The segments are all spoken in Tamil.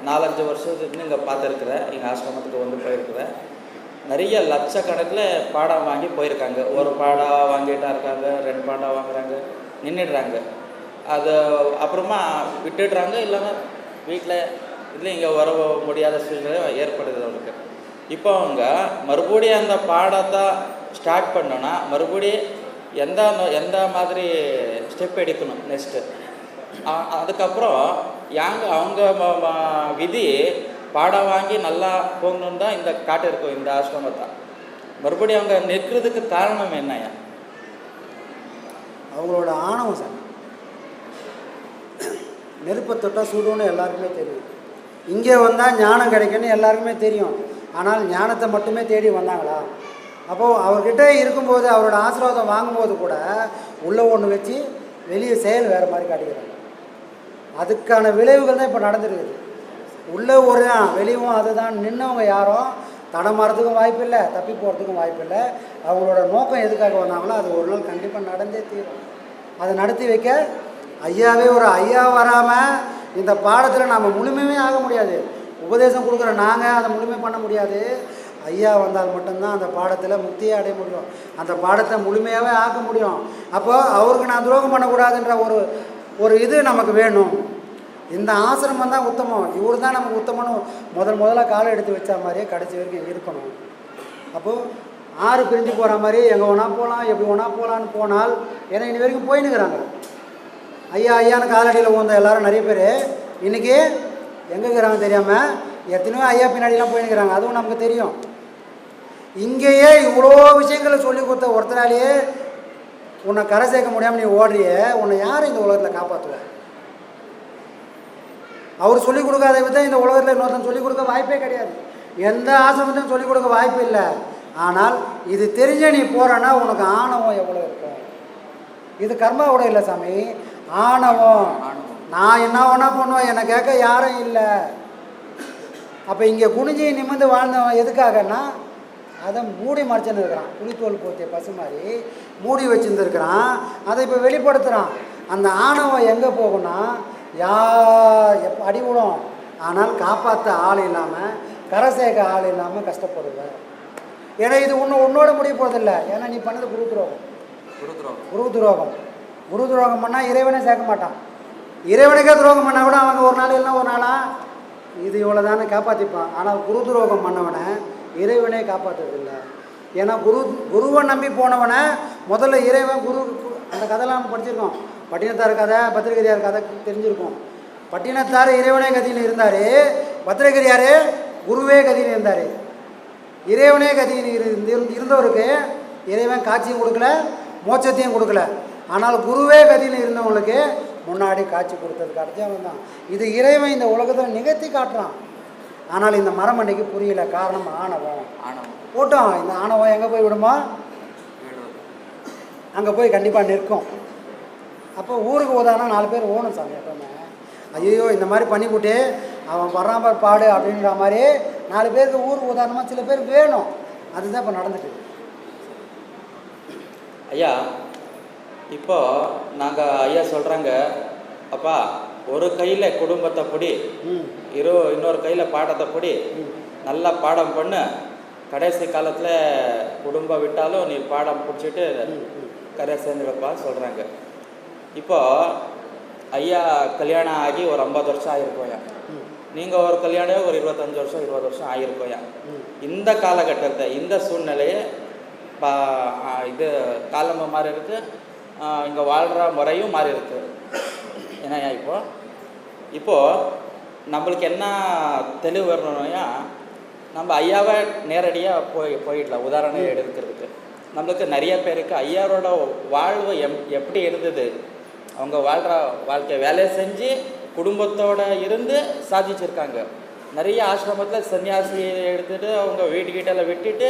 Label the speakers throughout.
Speaker 1: 4-5 வருஷத்துக்கு இங்கே பார்த்துருக்குறேன். எங்கள் ஆசிரமத்துக்கு வந்து போயிருக்கிறேன். நிறைய லட்சக்கணக்கில் பாடம் வாங்கி போயிருக்காங்க. ஒரு பாடம் வாங்கிட்டா இருக்காங்க, 2 பாடம் வாங்குறாங்க, நின்றுடுறாங்க. அது அப்புறமா விட்டுடுறாங்க. இல்லைன்னா வீட்டில் இல்லை இங்கே வர முடியாத சூழ்நிலை ஏற்படுது அவங்களுக்கு. இப்போ அவங்க மறுபடியும் அந்த பாடத்தை ஸ்டார்ட் பண்ணோன்னா மறுபடியும் எந்த மாதிரி ஸ்டெப் எடுக்கணும் நெக்ஸ்ட்டு. அதுக்கப்புறம் அவங்க விதி பாடம் வாங்கி நல்லா போகணுன்னு தான் இந்த காட்டு இருக்கும், இந்த ஆசிரமத்தை. மறுபடியும் அவங்க நிற்கிறதுக்கு காரணம் என்னையா?
Speaker 2: அவங்களோட ஆணவம் சார். நெருப்பை தொட்டால் சுடுன்னு எல்லாருக்குமே தெரியும். இங்கே வந்தால் ஞானம் கிடைக்குன்னு எல்லாருக்குமே தெரியும். ஆனால் ஞானத்தை மட்டுமே தேடி வந்தாங்களா? அப்போது அவர்கிட்ட இருக்கும்போது அவரோட ஆசீர்வாதம் வாங்கும்போது கூட உள்ளே ஒன்று வச்சு வெளியே செயல் வேறு மாதிரி காட்டிக்கிறாங்க. அதுக்கான விளைவுகள் தான் இப்போ நடந்துருக்குது. உள்ளே ஒரு தான் வெளியும் அதுதான். நின்னவங்க யாரும் தடமாறதுக்கும் வாய்ப்பு இல்லை, தப்பி போகிறதுக்கும் வாய்ப்பு இல்லை. அவங்களோட நோக்கம் எதுக்காக வந்தாங்களோ அது ஒரு நாள் கண்டிப்பாக நடந்தே தீரும். அதை நடத்தி வைக்க ஐயாவே ஒரு ஐயா வராமல் இந்த பாடத்தில் நாம் முழுமையுமே ஆக முடியாது. உபதேசம் கொடுக்குற நாங்கள் அதை முழுமை பண்ண முடியாது. ஐயா வந்தால் மட்டும்தான் அந்த பாடத்தில் முக்தியை அடைய முடியும், அந்த பாடத்தை முழுமையாகவே ஆக்க முடியும். அப்போது அவருக்கு நான் துரோகம் பண்ணக்கூடாதுன்ற ஒரு இது நமக்கு வேணும். இந்த ஆசிரமம் தான் உத்தமம், இவர் தான் நமக்கு உத்தமன்னு முதல்ல காலை எடுத்து வச்ச மாதிரியே கடைசி வரைக்கும் இருக்கணும். அப்போது ஆறு பிரிஞ்சு போகிற மாதிரி எங்கே வேணா போகலாம், எப்படி வேணா போகலான்னு போனால், ஏன்னா இனி வரைக்கும் போயின்னுக்கிறாங்க. ஐயான்னு காலடியில் ஊந்த எல்லாரும் நிறைய பேர் இன்றைக்கி எங்கே இருக்கிறாங்க தெரியாமல் எத்தனையோ ஐயா பின்னாடிலாம் போயின்னுக்கிறாங்க. அதுவும் நமக்கு தெரியும். இங்கேயே இவ்வளோ விஷயங்களை சொல்லி கொடுத்த ஒருத்தராலேயே உன்னை கரை சேர்க்க முடியாமல் நீ ஓடுறிய, உன்னை யார் இந்த உலகத்தில் காப்பாற்றுவார்? அவர் சொல்லிக் கொடுக்காத விதம் இந்த உலகத்தில் இன்னொருத்தன் சொல்லிக் கொடுக்க வாய்ப்பே கிடையாது. எந்த ஆசிரமத்தையும் சொல்லிக் கொடுக்க வாய்ப்பு இல்லை. ஆனால் இது தெரிஞ்ச நீ போகிறன்னா உனக்கு ஆணவம் எவ்வளோ இருக்கும்? இது கர்மாவோட இல்லை சாமி, ஆணவம். நான் என்ன வேணா பண்ணுவேன், என்னை கேட்க யாரும் இல்லை. அப்போ இங்கே குனிஞ்சி நிமிர்ந்து வாழ்ந்தவன் எதுக்காகன்னா அதை மூடி மறைச்சுன்னு இருக்கிறான். புளித்தோல் போத்திய பசு மாதிரி மூடி வச்சுருந்துருக்கிறான். அதை இப்போ வெளிப்படுத்துகிறான். அந்த ஆணவம் எங்கே போகும்னா அடிவிடும். ஆனால் காப்பாற்ற ஆள் இல்லாமல், கரை சேர்க்க ஆள் இல்லாமல் கஷ்டப்படுவேன். ஏன்னா இது உன்னோட முடிய போகிறதில்லை. ஏன்னா நீ பண்ணது குரு துரோகம் பண்ணால் இறைவனே சேர்க்க மாட்டான். இறைவனுக்கே துரோகம் பண்ணால் கூட அவங்க ஒரு நாள் இல்லைன்னா ஒரு நாளாக இது இவ்வளோ தானே காப்பாற்றிப்பான். ஆனால் குரு துரோகம் பண்ணவனை இறைவனே காப்பாற்றுறதில்லை. ஏன்னா குருவை நம்பி போனவனை முதல்ல இறைவன் குரு. அந்த கதையெல்லாம் நம்ம படிச்சிருக்கோம். பட்டினத்தார் கதை, பத்திரகிரியார் கதை தெரிஞ்சிருக்கும். பட்டினத்தார் இறைவனே கதின்னு இருந்தார், பத்திரகிரியார் குருவே கதின்னு இருந்தார். இறைவனே கதின்னு இருந்தவருக்கு இறைவன் காட்சியும் கொடுக்கல, மோட்சத்தையும் கொடுக்கல. ஆனால் குருவே கதின்னு இருந்தவங்களுக்கு முன்னாடி காட்சி கொடுத்தது கிடைச்சவன் தான். இது இறைவன் இந்த உலகத்தில் நிகழ்த்தி காட்டுறான். ஆனால் இந்த மரமண்டைக்கு புரியல. காரணம் ஆணவம். போட்டோம். இந்த ஆணவம் எங்கே போய் விடுமா? அங்கே போய் கண்டிப்பாக நிற்கும். அப்போ ஊருக்கு உதாரணம் 4 பேர் ஓணும் சாமி. எப்பவுமே ஐயோ இந்த மாதிரி பண்ணிவிட்டு அவன் பராமர் பாடு அப்படின்ற மாதிரி 4 பேருக்கு ஊருக்கு உதாரணமாக சில பேர் வேணும். அதுதான் இப்போ நடந்துட்டு.
Speaker 1: ஐயா இப்போ நாங்கள் ஐயா சொல்கிறாங்க, அப்பா ஒரு கையில் குடும்பத்தை பிடி, இன்னொரு கையில் பாடத்தை பிடி, நல்லா பாடம் பண்ணு, கடைசி காலத்தில் குடும்பம் விட்டாலும் நீ பாடம் பிடிச்சிட்டு கரை சேர்ந்துடப்பா சொல்கிறாங்க. இப்போது ஐயா கல்யாணம் ஆகி ஒரு 50 வருஷம் ஆகிருக்கோயா, நீங்கள் ஒரு கல்யாணம் ஒரு 25 வருஷம் 20 வருஷம் ஆகிருக்கோயா. இந்த காலகட்டத்தை, இந்த சூழ்நிலையை இது காலமாக மாறி இருக்குது, இங்கே வாழ்கிற முறையும் மாறி இருக்குது. ஏன்னா இப்போது நம்மளுக்கு என்ன தெளிவு வரணும்னா, நம்ம ஐயாவை நேரடியாக போயிடலாம். உதாரணம் எடுக்கிறதுக்கு நம்மளுக்கு நிறைய பேருக்கு ஐயாவோட வாழ்வு எப்படி இருந்தது, அவங்க வாழ்கிற வாழ்க்கை வேலையை செஞ்சு குடும்பத்தோடு இருந்து சாதிச்சிருக்காங்க. நிறைய ஆசிரமத்தில் சன்னியாசி எடுத்துகிட்டு அவங்க வீட்டுக்கிட்டெல்லாம் விட்டுட்டு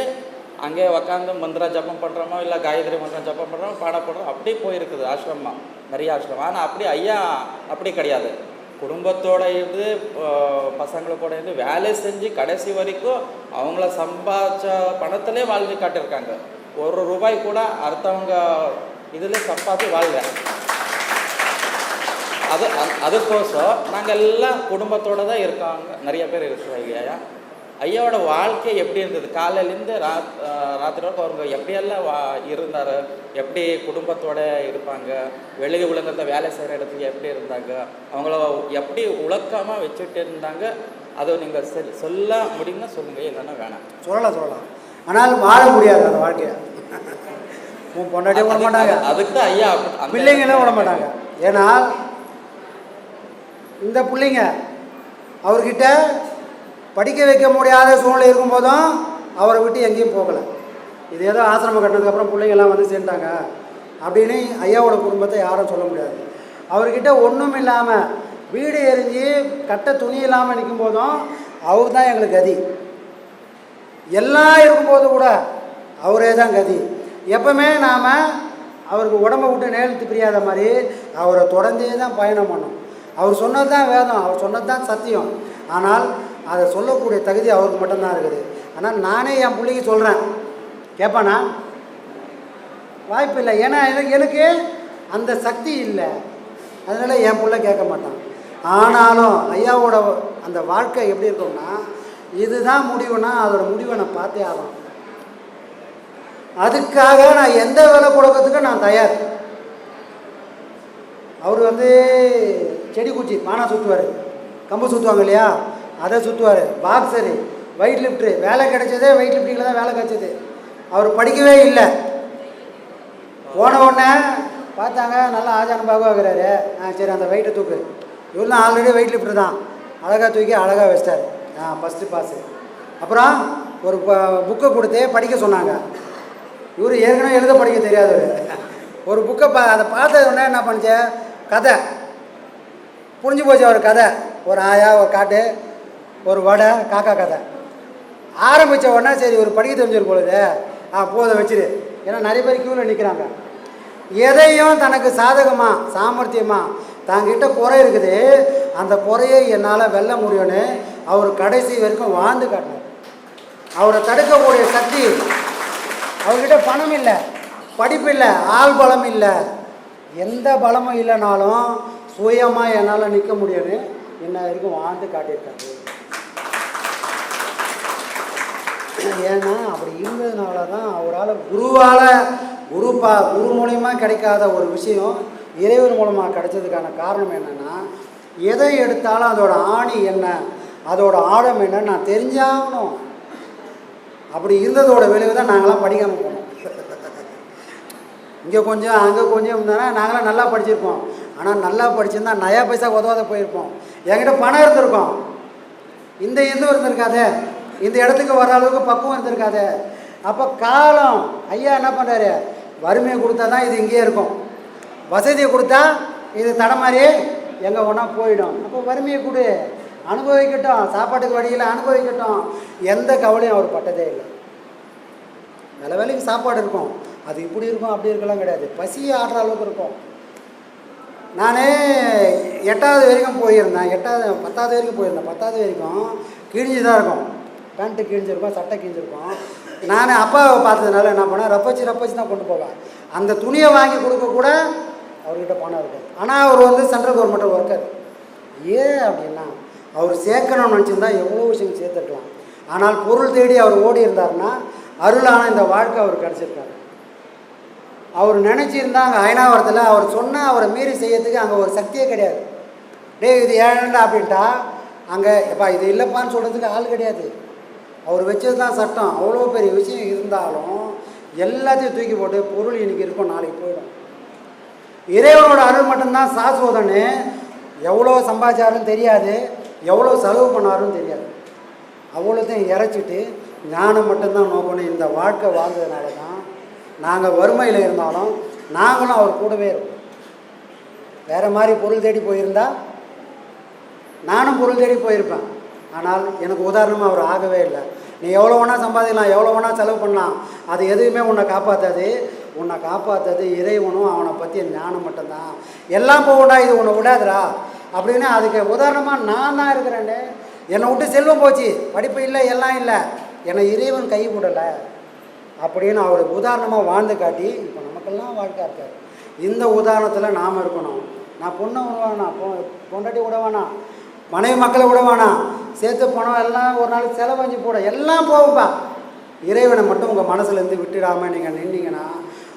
Speaker 1: அங்கே உக்காந்து மந்திரம் ஜப்பம் பண்ணுறோமோ, இல்லை காயத்ரி மந்திரம் ஜப்பம் பண்ணுறோமோ, பாடப்படுறோம், அப்படி போயிருக்குது ஆசிரமம், நிறைய ஆசிரமம். ஆனால் அப்படி ஐயா அப்படி கிடையாது. குடும்பத்தோடு இருந்து பசங்களோட இருந்து வேலை செஞ்சு கடைசி வரைக்கும் அவங்கள சம்பாதிச்ச பணத்திலே வாழ்ந்து காட்டியிருக்காங்க. ₹1 கூட அடுத்தவங்க இதில் சம்பாதி வாழ்க. அதுக்கோசம் நாங்கள் எல்லாம் குடும்பத்தோடு தான் இருக்காங்க, நிறைய பேர் இருக்கிறாங்க. ஐயா ஐயாவோட வாழ்க்கை எப்படி இருந்தது? காலையிலேருந்து ராத்திரி வரைக்கும் அவங்க எப்படியெல்லாம் இருந்தார், எப்படி குடும்பத்தோடு இருப்பாங்க, வெளி உலகத்தை வேலை செய்கிற இடத்துக்கு எப்படி இருந்தாங்க, அவங்கள எப்படி உலக்கமாக வச்சுட்டு இருந்தாங்க, அதை நீங்கள் சொல்ல முடியும்னா சொல்லுங்கள், இல்லைன்னா வேணாம்.
Speaker 2: சொல்லலாம். ஆனால் வாழ முடியாது அந்த வாழ்க்கையை. பொண்டாட்டியும் விட மாட்டாங்க,
Speaker 1: அதுக்கு தான் ஐயா
Speaker 2: பிள்ளைங்களும் விட மாட்டாங்க. ஏன்னா இந்த பிள்ளைங்க அவர்கிட்ட படிக்க வைக்க முடியாத சூழ்நிலை இருக்கும்போதும் அவரை விட்டு எங்கேயும் போகலை. இது ஏதோ ஆசிரமம் கட்டினதுக்கப்புறம் பிள்ளைங்கள்லாம் வந்து சேர்ந்தாங்க அப்படின்னு ஐயாவோட குடும்பத்தை யாரும் சொல்ல முடியாது. அவர்கிட்ட ஒன்றும் இல்லாமல் வீடு எரிஞ்சு கட்ட துணி இல்லாமல் நிற்கும் போதும் அவர் தான் எங்களுக்கு கதி. எல்லாம் இருக்கும்போது கூட அவரே தான் கதி. எப்பவுமே நாம் அவருக்கு உடம்பை விட்டு நேரத்து பிரியாத மாதிரி அவரை தொடர்ந்தே தான் பயணம் பண்ணோம். அவர் சொன்னது தான் வேதம், அவர் சொன்னது தான் சத்தியம். ஆனால் அதை சொல்லக்கூடிய தகுதி அவருக்கு மட்டும்தான் இருக்குது. ஆனால் நானே என் பிள்ளைக்கு சொல்கிறேன், கேட்பானா? வாய்ப்பு இல்லை. ஏன்னா எனக்கு அந்த சக்தி இல்லை, அதனால் என் பிள்ளை கேட்க மாட்டான். ஆனாலும் ஐயாவோட அந்த வாழ்க்கை எப்படி இருக்கும்னா, இதுதான் முடிவுனா அதோட முடிவை நான் பார்த்தே ஆகணும். அதுக்காக நான் எந்த வேலை கொடுக்கறதுக்கும் நான் தயார். அவர் வந்து செடி குச்சி பானை சுற்றுவார், கம்பு சுற்றுவாங்க இல்லையா, அதை சுற்றுவார். பாக்ஸரு, வெயிட் லிஃப்ட்ரு, வேலை கிடைச்சதே வெயிட் லிஃப்டிங்கில் தான் வேலை கிடைச்சது. அவர் படிக்கவே இல்லை. போன உடனே பார்த்தாங்க, நல்லா ஆஜான பாகுவாகிறாரு. சரி அந்த வெயிட்டை தூக்கு. இவர் தான் ஆல்ரெடி வெயிட் லிஃப்ட்ரு தான், அழகாக தூக்கி அழகாக வச்சிட்டார். First pass. அப்புறம் ஒரு புக்கை கொடுத்து படிக்க சொன்னாங்க. இவர் ஏற்கனவே எழுத படிக்க தெரியாதவர். ஒரு புக்கை அதை பார்த்த உடனே என்ன பண்ணிச்சு, கதை புரிஞ்சு போச்சு. அவர் கதை ஒரு ஆயா, ஒரு காட்டு, ஒரு வடை, காக்கா கதை ஆரம்பித்த உடனே சரி ஒரு படிக்க தெரிஞ்சிரு பொழுது போதை வச்சிரு. ஏன்னா நிறைய பேர் க்யூவில் நிற்கிறாங்க. எதையும் தனக்கு சாதகமாக சாமர்த்தியமாக தாங்கிட்ட குறை இருக்குது, அந்த குறையை என்னால் வெல்ல முடியும்னு அவர் கடைசி வரைக்கும் வாழ்ந்து காட்டினார். அவரை தடுக்கக்கூடிய சக்தி அவர்கிட்ட பணம் இல்லை, படிப்பு இல்லை, ஆள் பலம் இல்லை, எந்த பலமும் இல்லைனாலும் சுயமாக என்னால் நிற்க முடியும்னு என்ன வரைக்கும் வாழ்ந்து காட்டியிருக்காரு. ஏன்னா அப்படி இருந்ததுனால தான் அவரால் குரு மூலயமா கிடைக்காத ஒரு விஷயம் இறைவன் மூலமாக கிடைச்சதுக்கான காரணம் என்னென்னா, எதை எடுத்தாலும் அதோட ஆணி என்ன, அதோட ஆழம் என்னன்னு நான் தெரிஞ்சாகணும். அப்படி இருந்ததோட விளைவு தான் நாங்களாம் படிக்காமல் போனோம். இங்கே கொஞ்சம் அங்கே கொஞ்சம் இருந்தானா நாங்களாம் நல்லா படிச்சிருப்போம். ஆனால் நல்லா படிச்சிருந்தா நயா பைசா உதவாத போயிருப்போம். என்கிட்ட பணம் இருந்திருக்கோம், இந்த இதுவும் இருந்திருக்காதே, இந்த இடத்துக்கு வர அளவுக்கு பக்குவம் இருந்திருக்காதே. அப்போ காலம் ஐயா என்ன பண்ணுறாரு, வறுமையை கொடுத்தா தான் இது இங்கேயே இருக்கும், வசதியை கொடுத்தா இது தடமாறி எங்கே ஒன்றா போயிடும். அப்போ வறுமையை கொடு, அனுபவிக்கட்டும், சாப்பாட்டுக்கு வழியில் அனுபவிக்கட்டும். எந்த கவலையும் அவர் பட்டதே இல்லை. நல்ல வேலைக்கு சாப்பாடு இருக்கும், அது இப்படி இருக்கும் அப்படி இருக்கலாம் கிடையாது, பசியை ஆடுற அளவுக்கு இருக்கும். நான் 8வது வரைக்கும் போயிருந்தேன், 10வது வரைக்கும் போயிருந்தேன். 10வது வரைக்கும் கிழிஞ்சு தான் இருக்கும், பேண்ட்டு கிழிஞ்சிருக்கும், சட்டை கிழிஞ்சிருக்கும். நான் அப்பாவை பார்த்ததுனால என்ன பண்ணேன், ரப்பச்சு தான் கொண்டு போவேன். அந்த துணியை வாங்கி கொடுக்க கூட அவர்கிட்ட பணம் இருக்கும். ஆனால் அவர் வந்து சென்ட்ரல் கவர்மெண்ட் ஒர்க்கர். ஏன் அப்படின்னா அவர் சேர்க்கணும்னு நினச்சிருந்தா எவ்வளோ விஷயம் சேர்த்துருக்கலாம். ஆனால் பொருள் தேடி அவர் ஓடி இருந்தார்னா அருளான இந்த வாழ்க்கை அவர் கிடச்சிருக்காரு. அவர் நினச்சிருந்தா அங்கே அயனாவரத்தில் அவர் சொன்னால் அவரை மீறி செய்யறதுக்கு அங்கே ஒரு சக்தியே கிடையாது. இது ஏழண்டா அப்படின்ட்டா அங்கே எப்பா இது இல்லைப்பான்னு சொல்கிறதுக்கு ஆள் கிடையாது. அவர் வச்சது தான் சட்டம். அவ்வளோ பெரிய விஷயம் இருந்தாலும் எல்லாத்தையும் தூக்கி போட்டு பொருள் இன்றைக்கி இருக்கும், நாளைக்கு போயிடும். இறைவனோட அருள் மட்டும்தான் சாஸ்வதன்னு. எவ்வளோ சம்பாதிச்சாரும் தெரியாது, எவ்வளோ செலவு பண்ணாரும் தெரியாது. அவ்வளோத்தையும் இறைச்சிட்டு ஞானம் மட்டும்தான் நோக்கணும். இந்த வாழ்க்கை வாழ்ந்ததுனால தான் நாங்கள் வறுமையில் இருந்தாலும் நாங்களும் அவர் கூடவே இருக்கோம். வேறு மாதிரி பொருள் தேடி போயிருந்தா நானும் பொருள் தேடி போயிருப்பேன். ஆனால் எனக்கு உதாரணமாக அவர் ஆகவே இல்லை. நீ எவ்வளோ வேணால் சம்பாதிக்கலாம், எவ்வளோ வேணால் செலவு பண்ணலாம், அது எதுவுமே உன்னை காப்பாற்றாது. உன்னை காப்பாற்றது இறைவனும் அவனை பற்றி ஞானம் மட்டும்தான். எல்லாம் போகண்டா, இது உன்னை விடாதுரா அப்படின்னு அதுக்கு உதாரணமாக நான் தான் இருக்கிறேன்னு. என்னை விட்டு செல்வம் போச்சு, படிப்பு இல்லை, எல்லாம் இல்லை, என்னை இறைவன் கை விடலை அப்படின்னு அவருக்கு உதாரணமாக வாழ்ந்து காட்டி இப்போ நமக்கெல்லாம் வாழ்க்கை இருக்கார். இந்த உதாரணத்தில் நாம் இருக்கணும். நான் பொண்ணை விட வேணாம், பொண்டாட்டி விட வேணாம், மனைவி மக்களை விட வேணாம், சேர்த்து பணம் எல்லாம் ஒரு நாளைக்கு செலவஞ்சு போட எல்லாம் போகும்பா. இறைவனை மட்டும் உங்கள் மனசுலேருந்து விட்டுடாமல் நீங்கள் நின்னீங்கன்னா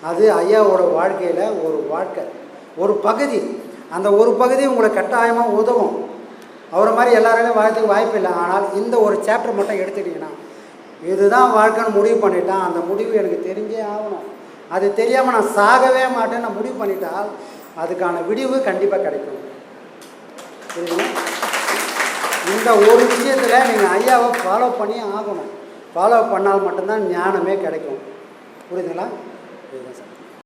Speaker 2: அது ஐயாவோட வாழ்க்கையில் ஒரு வாழ்க்கை, ஒரு பகுதி. அந்த ஒரு பகுதி உங்களை கட்டாயமாக உதவும். அவரை மாதிரி எல்லாராலையும் வாழ்த்துக்கு வாய்ப்பு இல்லை. ஆனால் இந்த ஒரு சாப்டர் மட்டும் எடுத்துட்டிங்கன்னா இதுதான் வாழ்க்கைன்னு முடிவு பண்ணிட்டான். அந்த முடிவு எனக்கு தெரிஞ்சே ஆகணும். அது தெரியாமல் நான் சாகவே மாட்டேன்னு நான் முடிவு பண்ணிட்டால் அதுக்கான விடிவு கண்டிப்பாக கிடைக்கும். புரியுதுங்களா? இந்த ஒரு விஷயத்தில் நீங்கள் ஐயாவை ஃபாலோ பண்ணி ஆகணும். ஃபாலோ பண்ணால் மட்டும்தான் ஞானமே கிடைக்கும். புரியுதுங்களா? இதுதான் சார்.